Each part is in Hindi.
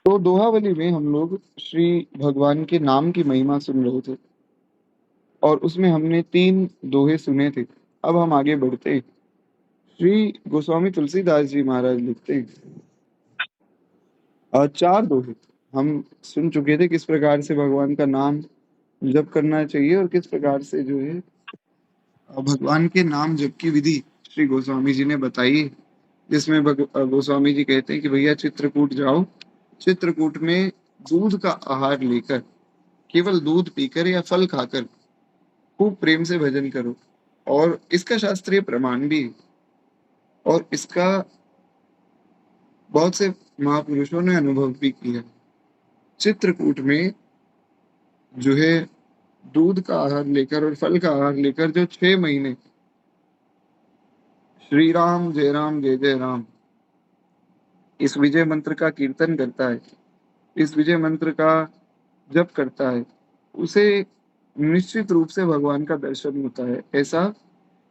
तो दोहावली में हम लोग श्री भगवान के नाम की महिमा सुन रहे थे और उसमें हमने 3 दोहे सुने थे। अब हम आगे बढ़ते हैं। श्री गोस्वामी तुलसीदास जी महाराज लिखते हैं, 4 दोहे हम सुन चुके थे, किस प्रकार से भगवान का नाम जप करना चाहिए और किस प्रकार से जो है भगवान के नाम जप की विधि श्री गोस्वामी जी ने बताई। जिसमें गोस्वामी जी कहते हैं कि भैया चित्रकूट जाओ, चित्रकूट में दूध का आहार लेकर, केवल दूध पीकर या फल खाकर खूब प्रेम से भजन करो। और इसका शास्त्रीय प्रमाण भी है, और इसका बहुत से महापुरुषों ने अनुभव भी किया। चित्रकूट में जो है दूध का आहार लेकर और फल का आहार लेकर जो 6 महीने श्री राम जय जय राम इस विजय मंत्र का कीर्तन करता है, इस विजय मंत्र का जप करता है, उसे निश्चित रूप से भगवान का दर्शन होता है। ऐसा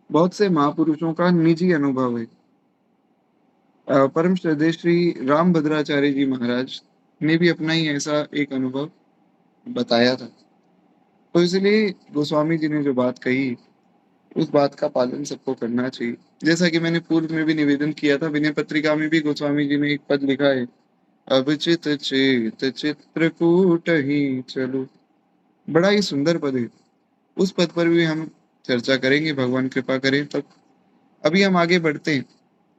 बहुत से महापुरुषों का निजी अनुभव है। परम श्रद्धेय श्री राम भद्राचार्य जी महाराज ने भी अपना ही ऐसा एक अनुभव बताया था। तो इसलिए गोस्वामी जी ने जो बात कही, उस बात का पालन सबको करना चाहिए। जैसा कि मैंने पूर्व में भी निवेदन किया था, विनय पत्रिका में भी गोस्वामी जी ने एक पद लिखा है, अब चित चेत चित्रकूट ही चलो। बड़ा ही सुंदर पद है। उस पद पर भी हम चर्चा करेंगे, भगवान कृपा करें तब। अभी हम आगे बढ़ते हैं।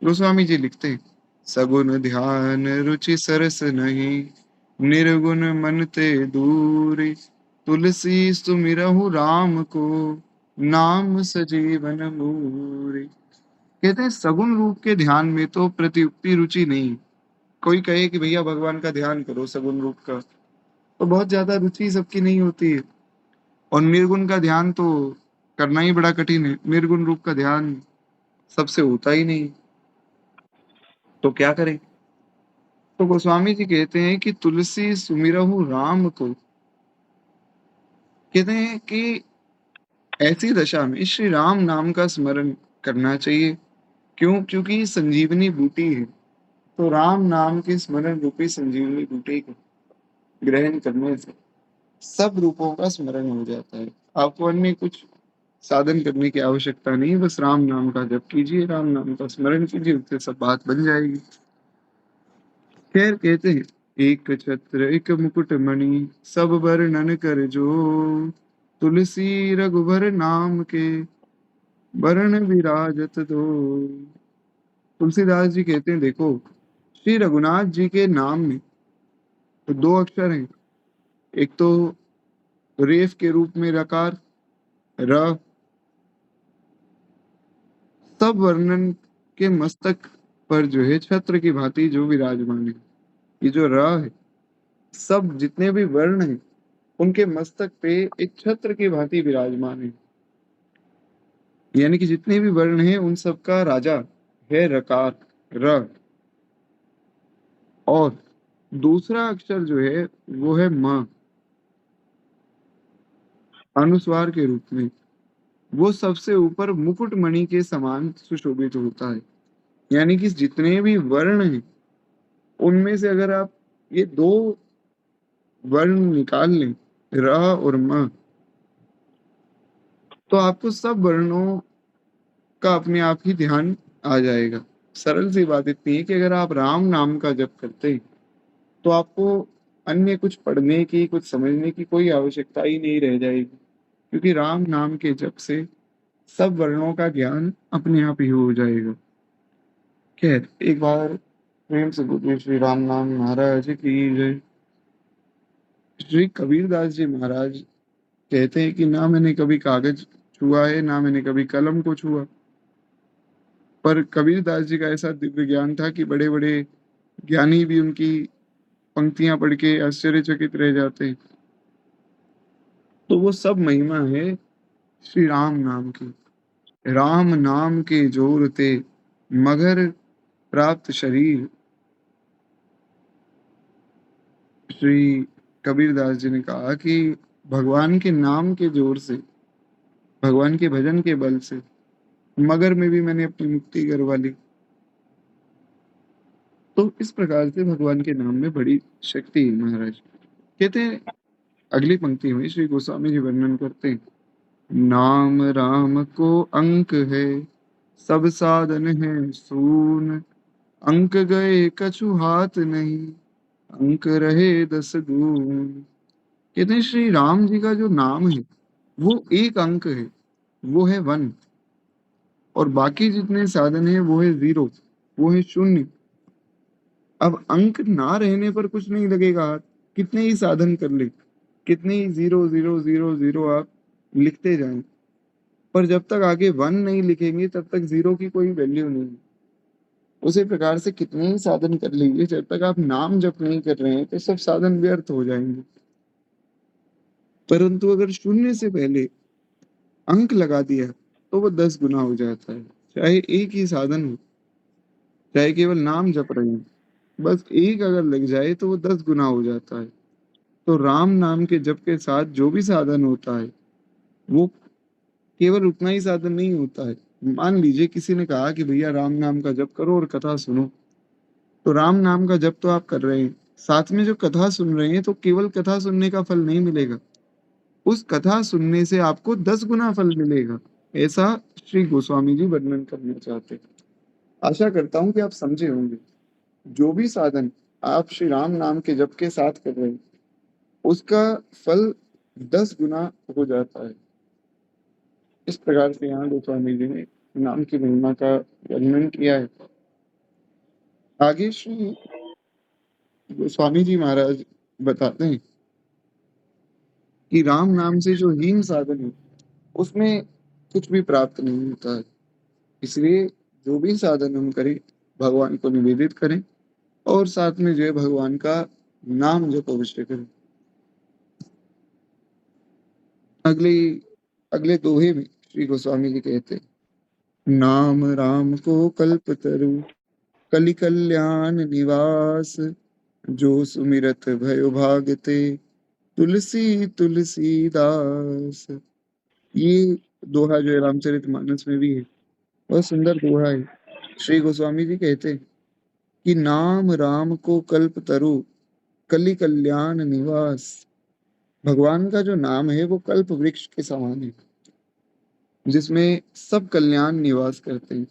गोस्वामी जी लिखते हैं, सगुन ध्यान रुचि सरस नहीं, निर्गुण मन ते दूरी, तुलसी सुमिरहु राम को, नाम सजीवन मूरी। कहते हैं सगुण रूप के ध्यान में तो प्रतियुक्ति रुचि नहीं। कोई कहे कि भैया भगवान का ध्यान करो सगुण रूप का, तो बहुत ज्यादा रुचि सबकी नहीं होती है। और निर्गुण का ध्यान तो करना ही बड़ा कठिन है। निर्गुण रूप का ध्यान सबसे होता ही नहीं, तो क्या करें। तो गोस्वामी जी कहते हैं कि तुलसी सुमिरहु राम को। कहते हैं कि ऐसी दशा में श्री राम नाम का स्मरण करना चाहिए। क्यों? क्योंकि संजीवनी बूटी है। तो राम नाम के स्मरण रूपी संजीवनी बूटी को ग्रहण करने से सब रूपों का स्मरण हो जाता है। आपको अन्य कुछ साधन करने की आवश्यकता नहीं, बस राम नाम का जप कीजिए, राम नाम का स्मरण कीजिए, उससे सब बात बन जाएगी। खैर कहते हैं, एक छत्र एक मुकुट मणि, सब वर्णन कर जो, तुलसी रघुवर नाम के, वरण विराजत दो। तुलसीदास जी कहते हैं, देखो श्री रघुनाथ जी के नाम में तो 2 अक्षर हैं। एक तो रेफ के रूप में रकार, र, सब वर्णन के मस्तक पर जो है छत्र की भांति जो विराजमान है। ये जो र है, सब जितने भी वर्ण हैं उनके मस्तक पे एक छत्र की भांति विराजमान है। यानी कि जितने भी वर्ण हैं उन सबका राजा है रकार, र। और दूसरा अक्षर जो है वो है म, अनुस्वार के रूप में। वो सबसे ऊपर मुकुट मणि के समान सुशोभित होता है। यानी कि जितने भी वर्ण हैं उनमें से अगर आप ये 2 वर्ण निकाल लें, र और म, तो आपको सब वर्णों का अपने आप ही ध्यान आ जाएगा। सरल सी बात इतनी है कि अगर आप राम नाम का जप करते हैं तो आपको अन्य कुछ पढ़ने की, कुछ समझने की कोई आवश्यकता ही नहीं रह जाएगी, क्योंकि राम नाम के जप से सब वर्णों का ज्ञान अपने आप ही हो जाएगा। खैर, एक बार प्रेम से बोलिए श्री राम नाम महाराज की जय। श्री कबीरदास जी महाराज कहते हैं कि ना मैंने कभी कागज छुआ है, ना मैंने कभी कलम को छुआ, पर कबीरदास जी का ऐसा दिव्य ज्ञान था कि बड़े बड़े ज्ञानी भी उनकी पंक्तियां पढ़ के आश्चर्यचकित रह जाते हैं। तो वो सब महिमा है श्री राम नाम की। राम नाम के जोर ते मगर प्राप्त शरीर। श्री कबीरदास जी ने कहा कि भगवान के नाम के जोर से, भगवान के भजन के बल से मगर में भी मैंने अपनी मुक्ति करवा ली। तो इस प्रकार से भगवान के नाम में बड़ी शक्ति है महाराज। कहते हैं अगली पंक्ति में श्री गोस्वामी जी वर्णन करते हैं, नाम राम को अंक है, सब साधन है सून, अंक गए कछु हाथ नहीं, अंक रहे 10 गुण। कहते हैं श्री राम जी का जो नाम है वो एक अंक है, वो है 1, और बाकी जितने साधन है वो है 0, वो है शून्य। अब अंक ना रहने पर कुछ नहीं लगेगा हाथ, कितने ही साधन कर ले, कितने ही 0 0 0 0 आप लिखते जाएं, पर जब तक आगे 1 नहीं लिखेंगे तब तक 0 की कोई वैल्यू नहीं है। उसी प्रकार से कितने ही साधन कर लीजिए, जब तक आप नाम जप नहीं कर रहे हैं तो सब साधन व्यर्थ हो जाएंगे। परंतु अगर शून्य से पहले अंक लगा दिया तो वो 10 गुना हो जाता है। चाहे एक ही साधन हो, चाहे केवल नाम जप रहे हैं, बस एक अगर लग जाए तो वो 10 गुना हो जाता है। तो राम नाम के जप के साथ जो भी साधन होता है वो केवल उतना ही साधन नहीं होता है। मान लीजिए किसी ने कहा कि भैया राम नाम का जप करो और कथा सुनो, तो राम नाम का जप तो आप कर रहे हैं, साथ में जो कथा सुन रहे हैं, तो केवल कथा सुनने का फल नहीं मिलेगा, उस कथा सुनने से आपको 10 गुना फल मिलेगा। ऐसा श्री गोस्वामी जी वर्णन करना चाहते हैं। आशा करता हूं कि आप समझे होंगे। जो भी साधन आप श्री राम नाम के जप के साथ कर रहे हैं उसका फल 10 गुना हो जाता है। इस प्रकार से यहाँ गोस्वामी जी ने नाम की महिमा का वर्णन किया है। आगे श्री गोस्वामी जी महाराज बताते हैं कि राम नाम से जो हीन साधन है उसमें कुछ भी प्राप्त नहीं होता है। इसलिए जो भी साधन हम करें भगवान को निवेदित करें और साथ में जो है भगवान का नाम जप अवश्य करें। अगले अगले दोहे में श्री गोस्वामी जी कहते हैं, नाम राम को कल्प तरु, कलि कल्याण निवास, जो सुमिरत भयो भागते, तुलसी तुलसीदास। ये दोहा जो है रामचरितमानस में भी है, बहुत सुंदर दोहा है। श्री गोस्वामी जी कहते हैं कि नाम राम को कल्प तरु, कलि कल्याण निवास। भगवान का जो नाम है वो कल्प वृक्ष के समान है, जिसमें सब कल्याण निवास करते हैं।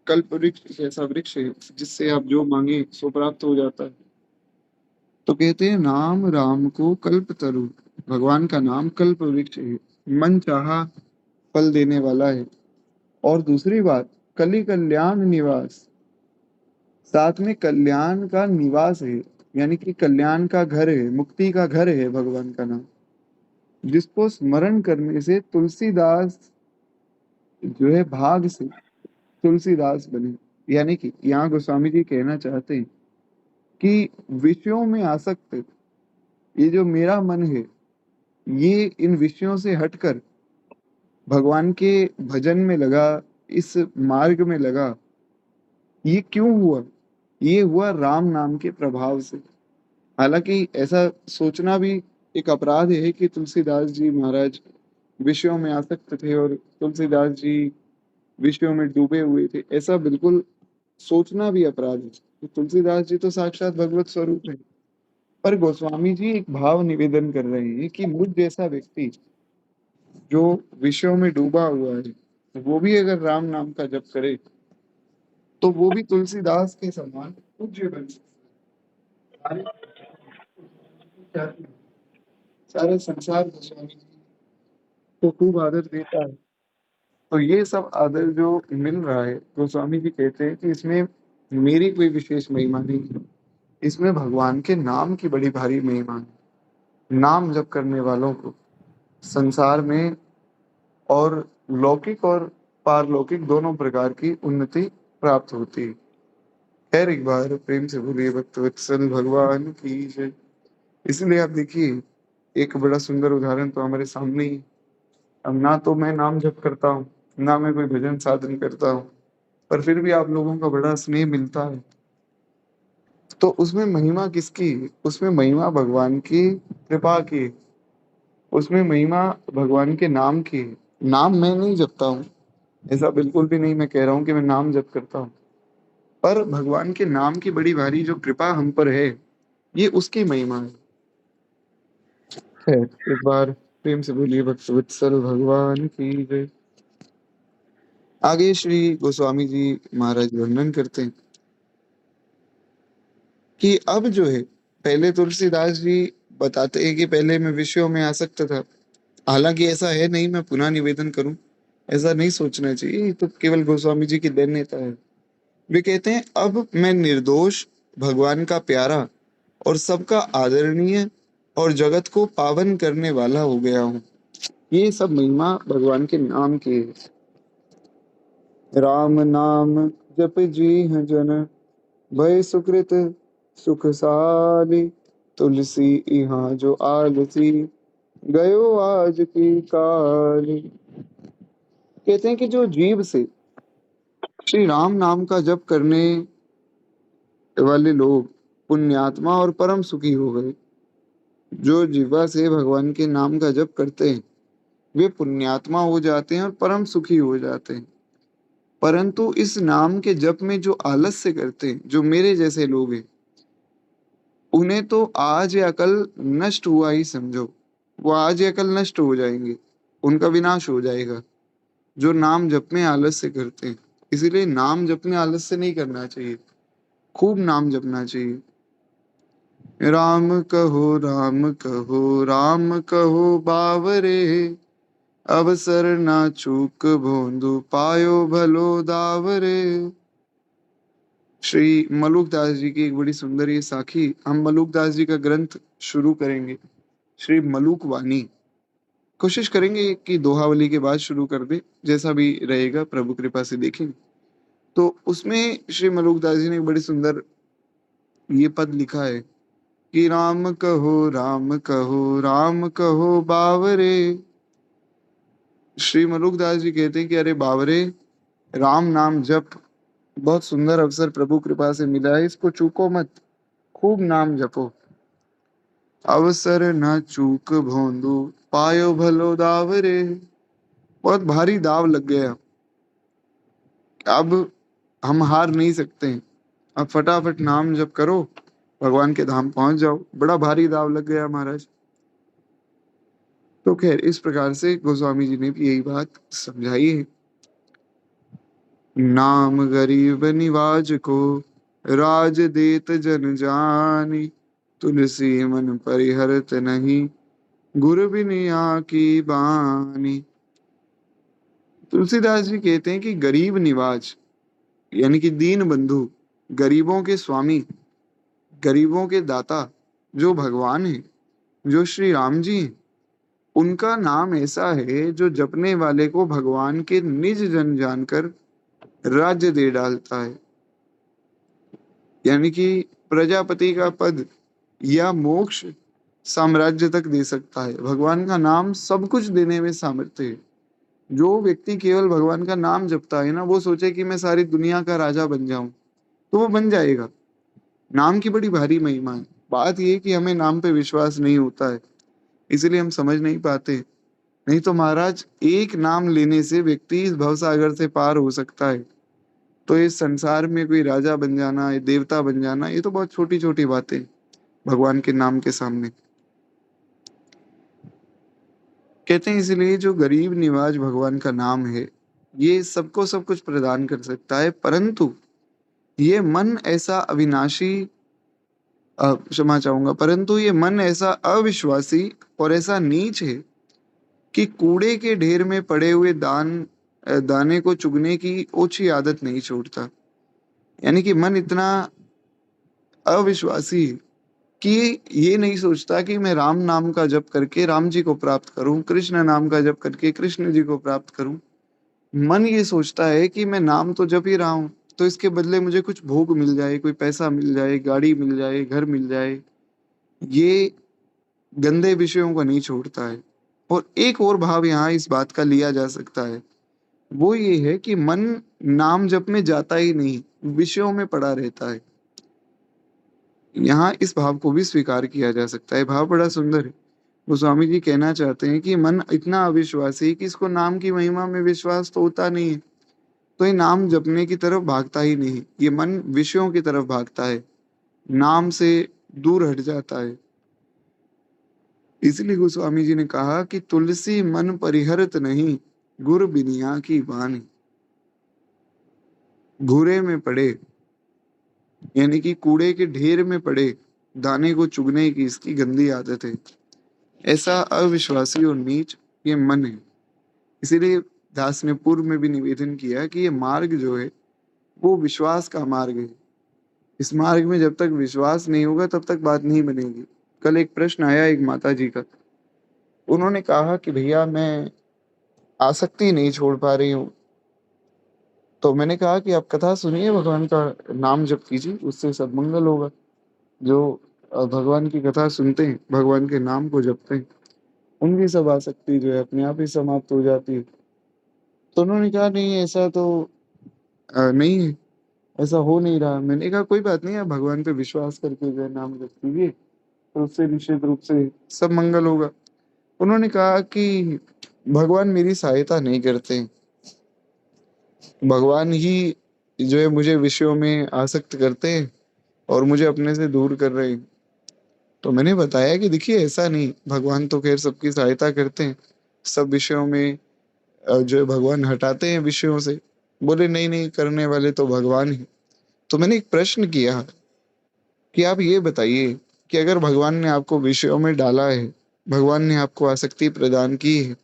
कल्प वृक्ष एक ऐसा वृक्ष है जिससे आप जो मांगे सो प्राप्त हो जाता है। तो कहते हैं नाम राम को कल्प तरु, भगवान का नाम कल्प वृक्ष है, मन चाहा फल देने वाला है। और दूसरी बात, कलि कल्याण निवास, साथ में कल्याण का निवास है, यानी कि कल्याण का घर है, मुक्ति का घर है भगवान का नाम, जिसको स्मरण करने से तुलसीदास जो है भाग से तुलसीदास बने। यानी कि यहाँ गोस्वामी जी कहना चाहते हैं कि विषयों में आसक्त ये जो मेरा मन है, ये इन विषयों से हटकर भगवान के भजन में लगा, इस मार्ग में लगा। ये क्यों हुआ? ये हुआ राम नाम के प्रभाव से। हालांकि ऐसा सोचना भी एक अपराध है कि तुलसीदास जी महाराज विषयों में आसक्त थे और तुलसीदास जी विषयों में डूबे हुए थे, ऐसा बिल्कुल सोचना भी अपराध है। तो तुलसीदास जी तो साक्षात भगवत स्वरूप है। पर गोस्वामी जी एक भाव निवेदन कर रहे हैं कि मुझ जैसा व्यक्ति जो विषयों में डूबा हुआ है वो भी अगर राम नाम का जप करे तो वो भी तुलसीदास के समान पूज्य बन सकता है। सारा संसार गोस्वामी जी को खूब आदर देता है। तो ये सब आदर जो मिल रहा है, गोस्वामी जी कहते हैं कि इसमें मेरी कोई विशेष महिमा नहीं है, इसमें भगवान के नाम की बड़ी भारी महिमा है। नाम जप करने वालों को संसार में और लौकिक और पारलौकिक दोनों प्रकार की उन्नति प्राप्त होती है। खैर एक बार प्रेम से बोलिए भक्त वत्सल भगवान की जय। इसलिए आप देखिए एक बड़ा सुंदर उदाहरण तो हमारे सामने ही। अब ना तो मैं नाम जप करता हूँ, ना मैं कोई भजन साधन करता हूँ, पर फिर भी आप लोगों का बड़ा स्नेह मिलता है। तो उसमें महिमा किसकी? उसमें महिमा भगवान की कृपा की, उसमें महिमा भगवान के नाम की। नाम मैं नहीं जपता हूँ, ऐसा बिल्कुल भी नहीं मैं कह रहा हूँ कि मैं नाम जप करता हूँ, पर भगवान के नाम की बड़ी भारी जो कृपा हम पर है, ये उसकी महिमा है। एक बार प्रेम से बोलिए भक्त वत्सल भगवान की जय। आगे श्री गोस्वामी जी महाराज वर्णन करते हैं कि अब जो है, पहले तुलसीदास जी बताते हैं कि पहले मैं विषयों में आसक्त था। हालांकि ऐसा है नहीं, मैं पुनः निवेदन करूं, ऐसा नहीं सोचना चाहिए, ये तो केवल गोस्वामी जी की दैन्यता है। वे कहते हैं अब मैं निर्दोष, भगवान का प्यारा और सबका आदरणीय और जगत को पावन करने वाला हो गया हूँ। ये सब महिमा भगवान के नाम की है। राम नाम जप जी जन, भय सुकृत सुख साली, तुलसी यहाँ जो आलसी, गयो आज की काली। कहते हैं कि जो जीव से श्री राम नाम का जप करने वाले लोग पुण्यात्मा और परम सुखी हो गए। जो जीवा से भगवान के नाम का जप करते हैं वे पुण्यात्मा हो जाते हैं और परम सुखी हो जाते हैं। परंतु इस नाम के जप में जो आलस्य करते हैं, जो मेरे जैसे लोग हैं, उन्हें तो आज या कल नष्ट हुआ ही समझो। वो आज या कल नष्ट हो जाएंगे, उनका विनाश हो जाएगा, जो नाम जप में आलस्य करते हैं। इसीलिए नाम जपने आलस्य नहीं करना चाहिए, खूब नाम जपना चाहिए। राम कहो राम कहो राम कहो बावरे, अवसर ना चूक भोंदू पायो भलो दावरे। श्री मलुकदास जी की एक बड़ी सुंदर ये साखी, हम मलुकदास जी का ग्रंथ शुरू करेंगे, श्री मलुक वाणी। कोशिश करेंगे कि दोहावली के बाद शुरू कर दे, जैसा भी रहेगा प्रभु कृपा से देखेंगे। तो उसमें श्री मलुकदास जी ने एक बड़ी सुंदर ये पद लिखा है कि राम कहो राम कहो राम कहो बावरे। श्री मलुकदास जी कहते हैं कि अरे बावरे, राम नाम जप, बहुत सुंदर अवसर प्रभु कृपा से मिला है, इसको चूको मत, खूब नाम जपो। अवसर न चूक भोंदू पायो भलो दावरे। बहुत भारी दाव लग गया, अब हम हार नहीं सकते हैं, अब फटाफट नाम जप करो, भगवान के धाम पहुंच जाओ। बड़ा भारी दाव लग गया महाराज। तो खैर इस प्रकार से गोस्वामी जी ने भी यही बात समझाई है। नाम गरीब निवाज को, राज देत जन जानी, तुलसी मन परिहरत नहीं, गुरु बिनिया की बानी। तुलसीदास जी कहते हैं कि गरीब निवाज यानी कि दीन बंधु, गरीबों के स्वामी, गरीबों के दाता जो भगवान है, जो श्री राम जी हैं, उनका नाम ऐसा है जो जपने वाले को भगवान के निज जन जानकर राज्य दे डालता है। यानी कि प्रजापति का पद या मोक्ष, साम्राज्य तक दे सकता है। भगवान का नाम सब कुछ देने में सामर्थ्य है। जो व्यक्ति केवल भगवान का नाम जपता है ना, वो सोचे कि मैं सारी दुनिया का राजा बन जाऊं, तो वो बन जाएगा। नाम की बड़ी भारी महिमा है। बात ये कि हमें नाम पे विश्वास नहीं होता है, इसलिए हम समझ नहीं पाते। नहीं तो महाराज, एक नाम लेने से व्यक्ति इस भवसागर से पार हो सकता है। तो इस संसार में कोई राजा बन जाना, ये देवता बन जाना, ये तो बहुत छोटी छोटी बातें भगवान के नाम के सामने। कहते हैं इसलिए जो गरीब निवाज भगवान का नाम है, ये सबको सब कुछ प्रदान कर सकता है, परंतु ये मन ऐसा अविनाशी, क्षमा चाहूंगा, परंतु ये मन ऐसा अविश्वासी और ऐसा नीच है कि कूड़े के ढेर में पड़े हुए दाने को चुगने की ओछी आदत नहीं छोड़ता। यानी कि मन इतना अविश्वासी है कि ये नहीं सोचता कि मैं राम नाम का जप करके राम जी को प्राप्त करूं, कृष्ण नाम का जप करके कृष्ण जी को प्राप्त करूं। मन ये सोचता है कि मैं नाम तो जप ही रहा हूं, तो इसके बदले मुझे कुछ भोग मिल जाए, कोई पैसा मिल जाए, गाड़ी मिल जाए, घर मिल जाए। ये गंदे विषयों को नहीं छोड़ता है। और एक और भाव यहाँ इस बात का लिया जा सकता है, वो ये है कि मन नाम जप में जाता ही नहीं, विषयों में पड़ा रहता है। यहाँ इस भाव को भी स्वीकार किया जा सकता है। भाव बड़ा सुंदर है। गोस्वामी जी कहना चाहते हैं कि मन इतना अविश्वासी कि इसको नाम की महिमा में विश्वास तो होता नहीं है, तो ये नाम जपने की तरफ भागता ही नहीं, ये मन विषयों की तरफ भागता है, नाम से दूर हट जाता है। इसलिए गोस्वामी जी ने कहा कि तुलसी मन परिहरत नहीं, गुर बिनिया की वाणी। घूरे में पड़े, यानी कि कूड़े के ढेर में पड़े दाने को चुगने की इसकी गंदी आदत है। ऐसा अविश्वासी और नीच ये मन है। इसीलिए दास ने पूर्व में भी निवेदन किया कि ये मार्ग जो है वो विश्वास का मार्ग है। इस मार्ग में जब तक विश्वास नहीं होगा तब तक बात नहीं बनेगी। कल एक प्रश्न आया एक माता जी का, उन्होंने कहा कि भैया मैं आसक्ति नहीं छोड़ पा रही हूँ। तो मैंने कहा कि आप कथा सुनिए, भगवान का नाम जप कीजिए, उससे सब मंगल होगा। जो भगवान की कथा सुनते हैं, भगवान के नाम को जपते हैं, उनकी सब आसक्ति जो है अपने आप ही समाप्त हो जाती है। तो उन्होंने कहा नहीं ऐसा तो नहीं है, ऐसा हो नहीं रहा। मैंने कहा कोई बात नहीं, आप भगवान पे विश्वास करके जो है नाम जप कीजिए, तो उससे निश्चित रूप से सब मंगल होगा। उन्होंने कहा कि भगवान मेरी सहायता नहीं करते, भगवान ही जो है मुझे विषयों में आसक्त करते हैं और मुझे अपने से दूर कर रहे हैं। तो मैंने बताया कि देखिए ऐसा नहीं, भगवान तो खैर सबकी सहायता करते हैं, सब विषयों में जो है भगवान हटाते हैं विषयों से। बोले नहीं नहीं, करने वाले तो भगवान ही। तो मैंने एक प्रश्न किया कि आप ये बताइए कि अगर भगवान ने आपको विषयों में डाला है, भगवान ने आपको आसक्ति प्रदान की है,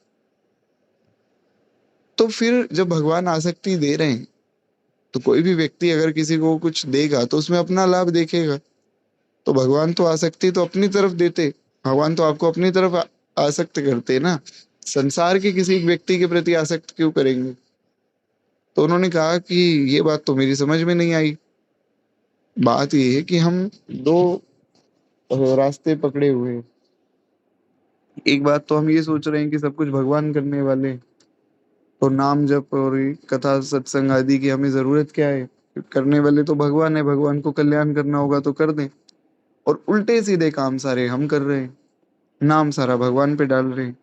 तो फिर जब भगवान आसक्ति दे रहे हैं तो कोई भी व्यक्ति अगर किसी को कुछ देगा तो उसमें अपना लाभ देखेगा। तो भगवान तो आसक्ति तो अपनी तरफ देते, भगवान तो आपको अपनी तरफ आसक्त करते ना, संसार के किसी एक व्यक्ति के प्रति आसक्त क्यों करेंगे। तो उन्होंने कहा कि ये बात तो मेरी समझ में नहीं आई। बात ये है कि हम दो रास्ते पकड़े हुए हैं। एक बात तो हम ये सोच रहे हैं कि सब कुछ भगवान करने वाले हैं, तो नाम जप और ये कथा सत्संग आदि की हमें जरूरत क्या है, करने वाले तो भगवान है, भगवान को कल्याण करना होगा तो कर दें। और उल्टे सीधे काम सारे हम कर रहे हैं, नाम सारा भगवान पे डाल रहे हैं,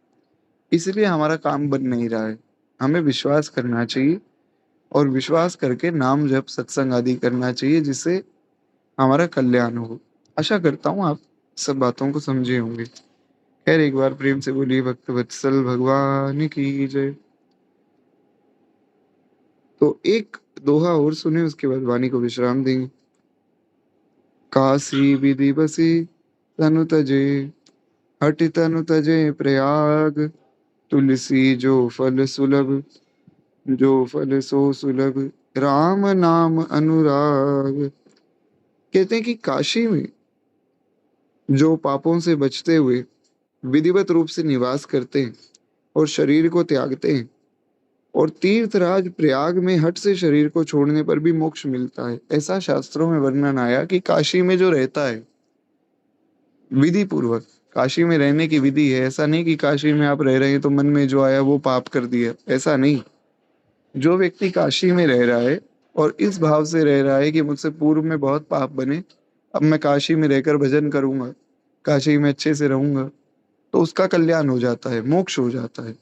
इसलिए हमारा काम बन नहीं रहा है। हमें विश्वास करना चाहिए और विश्वास करके नाम जप सत्संग आदि करना चाहिए, जिससे हमारा कल्याण हो। आशा करता हूँ आप सब बातों को समझे होंगे। खैर एक बार प्रेम से बोलिए भक्त वत्सल भगवान की जय। तो एक दोहा और सुने, उसके बाद वाणी को विश्राम देंगे। काशी विधि बसी तनु तजे, हटि तनु तजे प्रयाग, तुलसी जो फल सुलभ, जो फल सो सुलभ, राम नाम अनुराग। कहते हैं कि काशी में जो पापों से बचते हुए विधिवत रूप से निवास करते हैं और शरीर को त्यागते हैं, और तीर्थराज प्रयाग में हट से शरीर को छोड़ने पर भी मोक्ष मिलता है, ऐसा शास्त्रों में वर्णन आया कि काशी में जो रहता है विधि पूर्वक, काशी में रहने की विधि है। ऐसा नहीं कि काशी में आप रह रहे हैं तो मन में जो आया वो पाप कर दिया, ऐसा नहीं। जो व्यक्ति काशी में रह रहा है और इस भाव से रह रहा है कि मुझसे पूर्व में बहुत पाप बने, अब मैं काशी में रहकर भजन करूंगा, काशी में अच्छे से रहूंगा, तो उसका कल्याण हो जाता है, मोक्ष हो जाता है।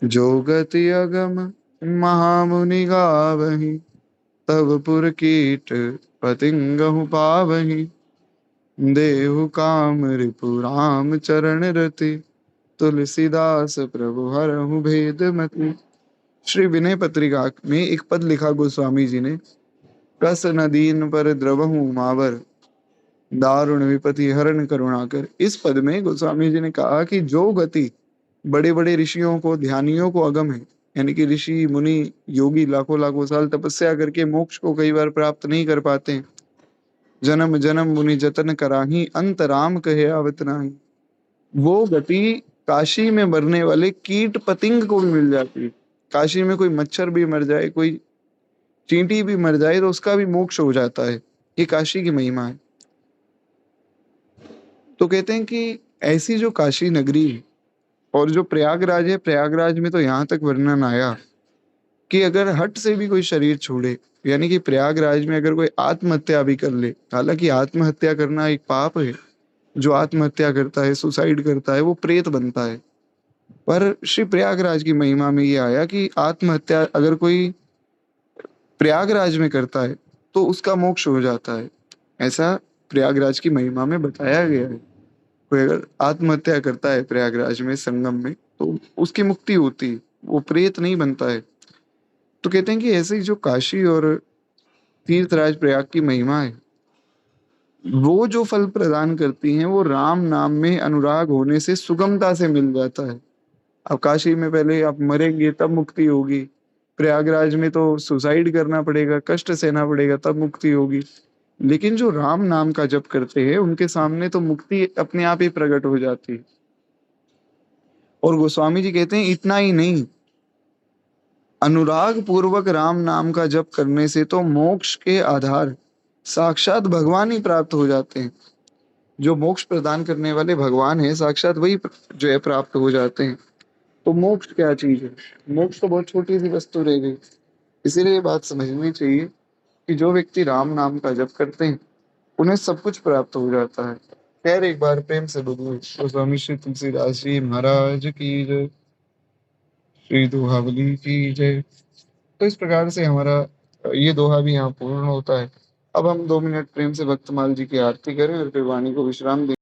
जो गति अगम महामुनि गावही, तब पुर कीट पतिंगहु पावही, देहु काम रिपु राम चरण रति, तुलसीदास प्रभु हरहु भेद मति। श्री विनय पत्रिका में एक पद लिखा गोस्वामी जी ने, कस नदीन पर द्रवहु मावर, दारुण विपति हरण करुणाकर। इस पद में गोस्वामी जी ने कहा कि जो गति बड़े बड़े ऋषियों को, ध्यानियों को अगम है, यानी कि ऋषि मुनि योगी लाखों लाखों साल तपस्या करके मोक्ष को कई बार प्राप्त नहीं कर पाते हैं, जन्म जन्म मुनि जतन कराही, अंत राम कहे आवत नाही, वो गति काशी में मरने वाले कीट पतिंग को भी मिल जाती है। काशी में कोई मच्छर भी मर जाए, कोई चींटी भी मर जाए तो उसका भी मोक्ष हो जाता है। ये काशी की महिमा है। तो कहते हैं कि ऐसी जो काशी नगरी है और जो प्रयागराज है, प्रयागराज में तो यहाँ तक वर्णन आया कि अगर हट से भी कोई शरीर छोड़े, यानी कि प्रयागराज में अगर कोई आत्महत्या भी कर ले, हालांकि आत्महत्या करना एक पाप है, जो आत्महत्या करता है, सुसाइड करता है, वो प्रेत बनता है। पर श्री प्रयागराज की महिमा में ये आया कि आत्महत्या अगर कोई प्रयागराज में करता है तो उसका मोक्ष हो जाता है। ऐसा प्रयागराज की महिमा में बताया गया है। कोई अगर आत्महत्या करता है प्रयागराज में संगम में तो उसकी मुक्ति होती है, वो प्रेत नहीं बनता है। तो कहते हैं कि ऐसे ही जो काशी और तीर्थराज प्रयाग की महिमा है, वो जो फल प्रदान करती हैं वो राम नाम में अनुराग होने से सुगमता से मिल जाता है। अब काशी में पहले आप मरेंगे तब मुक्ति होगी, प्रयागराज में तो सुसाइड करना पड़ेगा, कष्ट सहना पड़ेगा तब मुक्ति होगी। लेकिन जो राम नाम का जप करते हैं उनके सामने तो मुक्ति अपने आप ही प्रकट हो जाती है। और गोस्वामी जी कहते हैं इतना ही नहीं, अनुराग पूर्वक राम नाम का जप करने से तो मोक्ष के आधार साक्षात भगवान ही प्राप्त हो जाते हैं। जो मोक्ष प्रदान करने वाले भगवान है साक्षात वही जो है प्राप्त हो जाते हैं। तो मोक्ष क्या चीज है? मोक्ष तो बहुत छोटी सी वस्तु रह गई। इसीलिए ये बात समझनी चाहिए कि जो व्यक्ति राम नाम का जप करते हैं उन्हें सब कुछ प्राप्त हो जाता है। खैर एक बार प्रेम से बोलिए तो स्वामी श्री तुलसीदास जी महाराज की जय, श्री दोहावली की जय। तो इस प्रकार से हमारा ये दोहा भी यहाँ पूर्ण होता है। अब हम 2 मिनट प्रेम से भक्तमाल जी की आरती करें और फिर वाणी को विश्राम दें।